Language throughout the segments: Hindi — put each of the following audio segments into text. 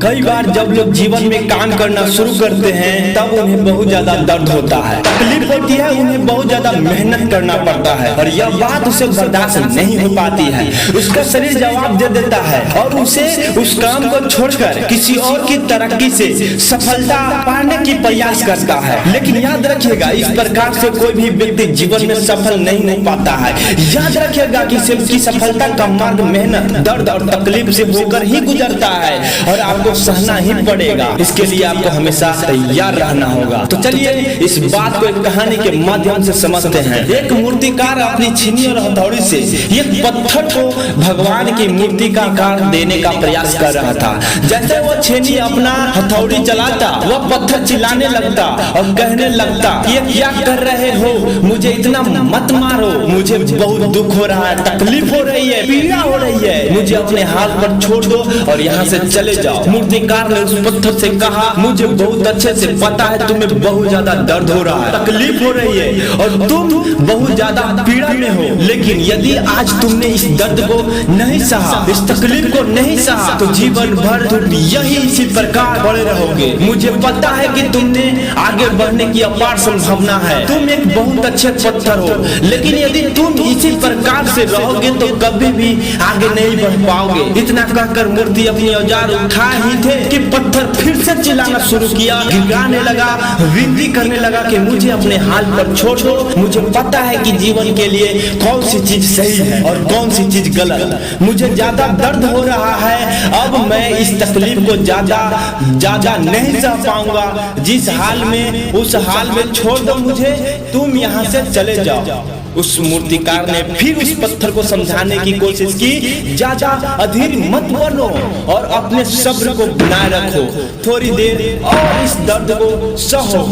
कई बार जब लोग जीवन में काम करना शुरू करते हैं तब उन्हें बहुत ज्यादा दर्द होता है, तकलीफ होती है, उन्हें बहुत ज्यादा मेहनत करना पड़ता है और यह बात उसे बर्दाश्त नहीं हो पाती है। उसका शरीर जवाब दे देता है और उसे उस काम को छोड़कर किसी और की तरक्की से सफलता पाने की प्रयास करता है। लेकिन याद रखिएगा, इस प्रकार से कोई भी व्यक्ति जीवन में सफल नहीं हो पाता है। याद रखिएगा कि सबकी सफलता का मार्ग मेहनत, दर्द और तकलीफ से होकर ही गुजरता है और आपको सहना ही पड़ेगा। इसके लिए आपको हमेशा तैयार रहना होगा। तो चलिए इस बात को एक कहानी के माध्यम से समझते हैं। एक मूर्तिकार अपनी छीनी और हथौड़ी से एक पत्थर को भगवान की मूर्ति का आकार देने का प्रयास कर रहा था। जैसे वो छेनी अपना हथौड़ी चलाता, वह पत्थर चिल्लाने लगता और कहने लगता, ये क्या कर रहे हो, मुझे इतना मत मारो, मुझे बहुत दुख हो रहा है, तकलीफ हो रही है, पीड़ा हो रही है, मुझे अपने हाथ पर छोड़ दो और यहाँ से चले जाओ। मूर्तिकार ने उस पत्थर से कहा, मुझे बहुत अच्छे से पता है तुम्हें बहुत ज्यादा दर्द हो रहा है, तकलीफ हो रही है और तुम बहुत ज्यादा पीड़ा में हो, लेकिन यदि आज तुमने इस दर्द को नहीं सहा, इस तकलीफ को नहीं सहा, तो जीवन भर तुम यही इसी प्रकार पड़े रहोगे। मुझे पता है कि तुमने आगे बढ़ने की अपार संभावना है, तुम एक बहुत अच्छे पत्थर हो, लेकिन यदि तुम इसी प्रकार से रहोगे तो कभी भी आगे नहीं बढ़ पाओगे। इतना कहकर मूर्ति अपनी औजार उठा ही थे कि पत्थर फिर से चिल्लाना शुरू किया, गिड़गिड़ाने लगा, विनती करने लगा कि मुझे अपने हाल पर छोड़ दो, मुझे पता है कि जीवन के लिए कौन सी चीज सही है और कौन सी चीज गलत। मुझे ज्यादा दर्द हो रहा है, अब मैं इस तकलीफ को ज्यादा नहीं सह पाऊंगा, जिस हाल में उस हाल में छोड़ दो मुझे, तुम यहाँ से चले जाओ। उस मूर्तिकार ने फिर उस पत्थर को समझाने की कोशिश की, ज्यादा अधीर मत बनो और अपने सब्र को बनाए रखो, थोड़ी देर और इस दर्द को सहो।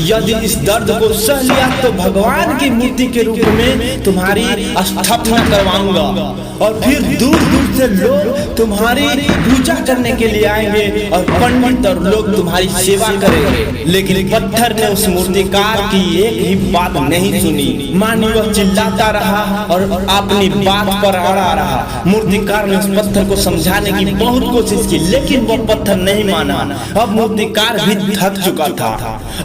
यदि इस दर्द को सह लिया तो भगवान की मूर्ति के रूप में तुम्हारी स्थापना करवाऊंगा और फिर दूर दूर से लोग तुम्हारी पूजा करने के लिए आएंगे और पंडित और लोग तुम्हारी सेवा करेंगे। लेकिन पत्थर ने उस मूर्तिकार की एक ही बात नहीं सुनी, मानी वह चिल्लाता रहा और अपनी बात पर अड़ा रहा। मूर्तिकार ने उस पत्थर को समझाने की बहुत कोशिश की, लेकिन वो पत्थर नहीं माना। अब मूर्तिकार भी थक चुका था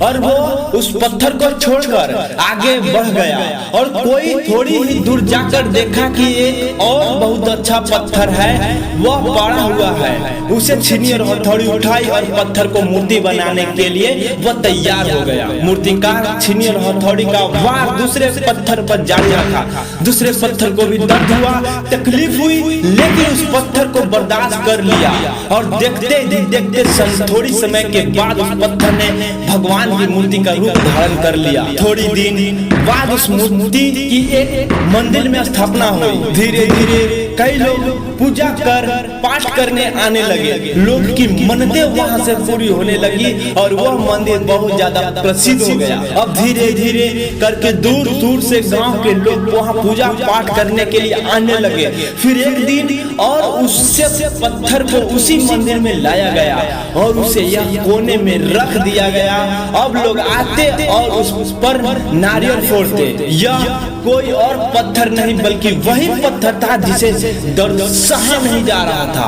और वो उस पत्थर को छोड़कर आगे बढ़ गया और कोई थोड़ी ही दूर जाकर देखा कि एक और बहुत अच्छा पत्थर है, वह पड़ा हुआ है। उसे छीनी और हथौड़ी उठाई और पत्थर को मूर्ति बनाने के लिए वह तैयार हो गया। मूर्तिकार छीनी और हथौड़ी का वार दूसरे पत्थर पर जारी रखा। दूसरे पत्थर को भी दर्द हुआ, तकलीफ हुई, लेकिन उस पत्थर को बर्दाश्त कर लिया और देखते थोड़ी समय के बाद उस पत्थर ने भगवान की मूर्ति का रूप धारण कर लिया। थोड़ी दिन बाद उस मूर्ति की एक मंदिर में स्थापना हुई। धीरे धीरे कई लोग पूजा कर पाठ करने आने लगे, लोग की मन्नतें वहां से पूरी होने लगी और वह मंदिर बहुत ज्यादा प्रसिद्ध हो गया। अब धीरे धीरे करके दूर दूर से गांव के लोग वहां पूजा पाठ करने के लिए आने लगे। फिर एक दिन और उससे पत्थर को उसी मंदिर में लाया गया और उसे यह कोने में रख दिया गया। अब लोग आते और उस पर नारियल फोड़ते। यह कोई और पत्थर नहीं बल्कि वही पत्थर था जिसे दर्द सहा नहीं जा रहा था।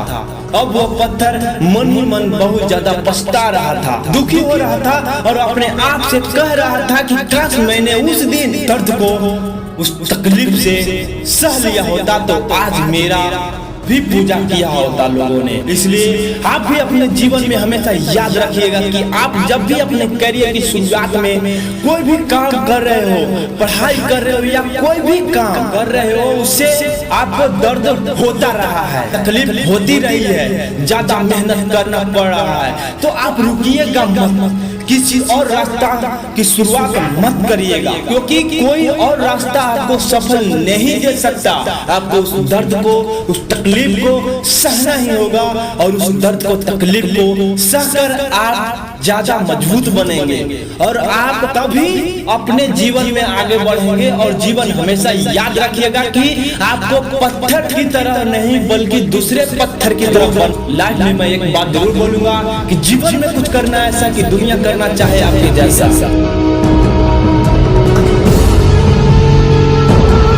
अब वो पत्थर मन ही मन बहुत ज्यादा पछता रहा था, दुखी हो रहा था और अपने आप से कह रहा था कि काश मैंने उस दिन दर्द को, उस तकलीफ से सह लिया होता तो आज मेरा भी पूजा किया होता लोगों ने। इसलिए आप भी अपने जीवन में हमेशा याद रखिएगा कि आप जब भी अपने करियर की शुरुआत में कोई भी काम कर रहे हो, पढ़ाई कर रहे हो या कोई भी काम कर रहे हो, उससे आपको दर्द होता रहा है, तकलीफ होती रही है, ज्यादा मेहनत करना पड़ रहा है, तो आप रुकिएगा मत, किसी और रास्ता की शुरुआत मत करिएगा, क्योंकि कोई और रास्ता आपको सफल नहीं दे सकता। आपको उस दर्द को, उस तकलीफ को सहना ही होगा और उस दर्द को, तकलीफ को सहकर आप ज्यादा मजबूत बनेंगे और आप तभी अपने जीवन में आगे बढ़ेंगे। और जीवन हमेशा याद रखिएगा कि आपको पत्थर की तरह नहीं बल्कि दूसरे पत्थर की तरह लाइफ में मैं एक बात जरूर बोलूंगा कि जीवन में कुछ करना ऐसा कि दुनिया करना चाहे आपके जैसा।